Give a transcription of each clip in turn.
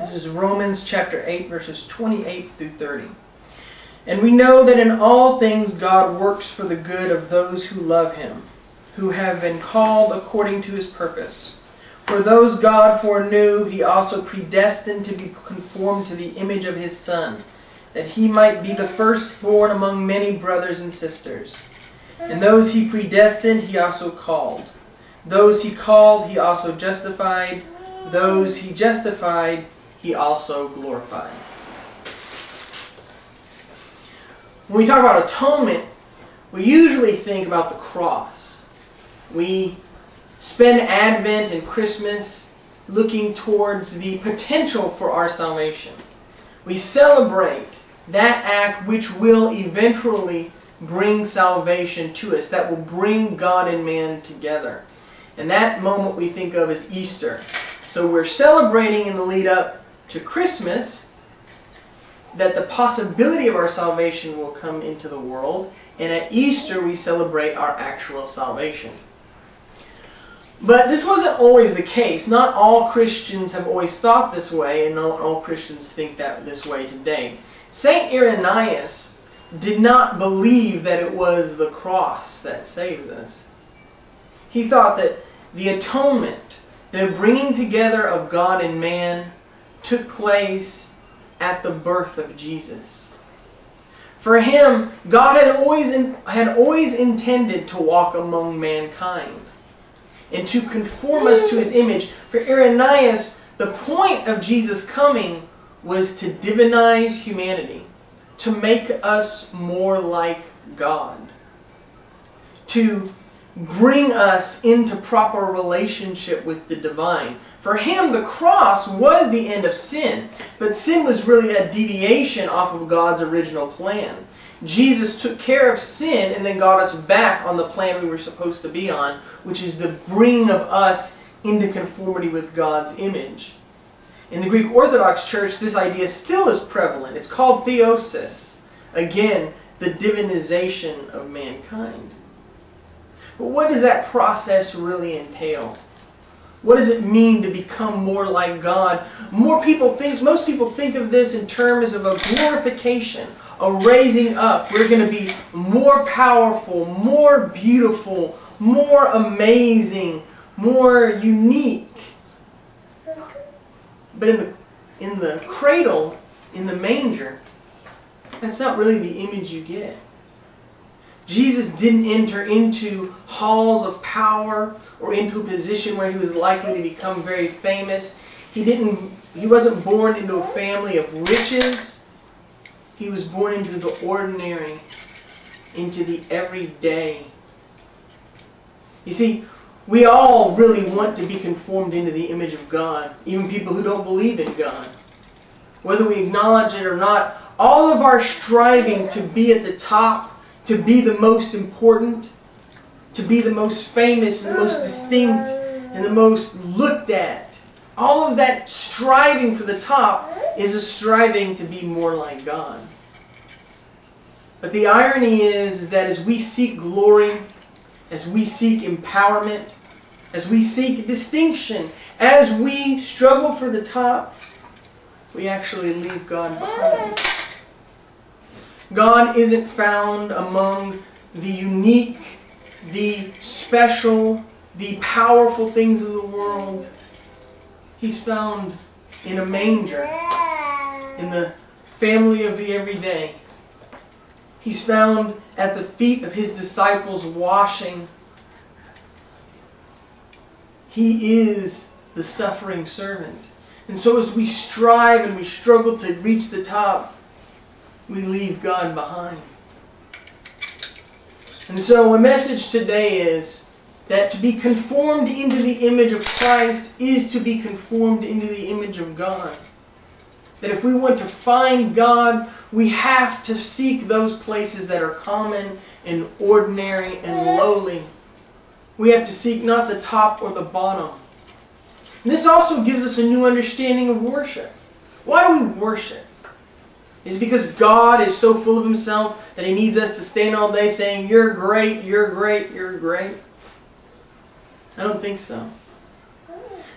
This is Romans chapter 8, verses 28 through 30. And we know that in all things God works for the good of those who love Him, who have been called according to His purpose. For those God foreknew, He also predestined to be conformed to the image of His Son, that He might be the firstborn among many brothers and sisters. And those He predestined, He also called. Those He called, He also justified. Those He justified, He also glorified. When we talk about atonement, we usually think about the cross. We spend Advent and Christmas looking towards the potential for our salvation. We celebrate that act which will eventually bring salvation to us, that will bring God and man together. And that moment we think of as Easter. So we're celebrating in the lead up to Christmas that the possibility of our salvation will come into the world, and at Easter we celebrate our actual salvation. But this wasn't always the case. Not all Christians have always thought this way, and not all Christians think that this way today. Saint Irenaeus did not believe that it was the cross that saves us. He thought that the atonement, the bringing together of God and man, took place at the birth of Jesus. For him, God had always intended to walk among mankind and to conform us to His image. For Irenaeus, the point of Jesus coming was to divinize humanity, to make us more like God, to bring us into proper relationship with the divine. For him, the cross was the end of sin, but sin was really a deviation off of God's original plan. Jesus took care of sin and then got us back on the plan we were supposed to be on, which is the bringing of us into conformity with God's image. In the Greek Orthodox Church, this idea still is prevalent. It's called theosis. Again, the divinization of mankind. But what does that process really entail? What does it mean to become more like God? Most people think of this in terms of a glorification, a raising up. We're going to be more powerful, more beautiful, more amazing, more unique. But in the cradle, in the manger, that's not really the image you get. Jesus didn't enter into halls of power or into a position where He was likely to become very famous. He wasn't born into a family of riches. He was born into the ordinary, into the everyday. You see, we all really want to be conformed into the image of God, even people who don't believe in God. Whether we acknowledge it or not, all of our striving to be at the top, to be the most important, to be the most famous and the most distinct and the most looked at, all of that striving for the top is a striving to be more like God. But the irony is that as we seek glory, as we seek empowerment, as we seek distinction, as we struggle for the top, we actually leave God behind. God isn't found among the unique, the special, the powerful things of the world. He's found in a manger, in the family of the everyday. He's found at the feet of His disciples washing. He is the suffering servant. And so as we strive and we struggle to reach the top, we leave God behind. And so a message today is that to be conformed into the image of Christ is to be conformed into the image of God. That if we want to find God, we have to seek those places that are common and ordinary and lowly. We have to seek not the top or the bottom. And this also gives us a new understanding of worship. Why do we worship? Is it because God is so full of Himself that He needs us to stand all day saying, "You're great, you're great, you're great"? I don't think so.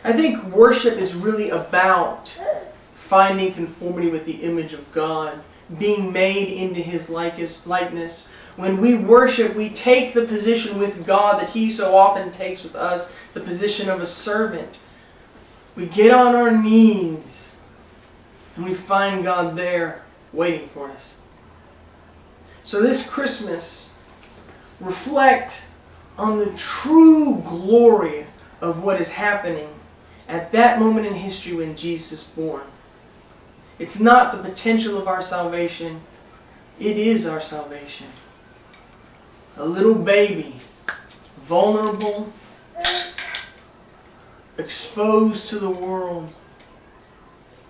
I think worship is really about finding conformity with the image of God, being made into His likeness. When we worship, we take the position with God that He so often takes with us, the position of a servant. We get on our knees and we find God there waiting for us. So this Christmas, reflect on the true glory of what is happening at that moment in history when Jesus is born. It's not the potential of our salvation. It is our salvation. A little baby, vulnerable, exposed to the world.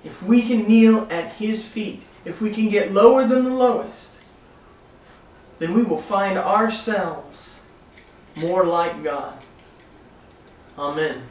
If we can kneel at His feet, if we can get lower than the lowest, then we will find ourselves more like God. Amen.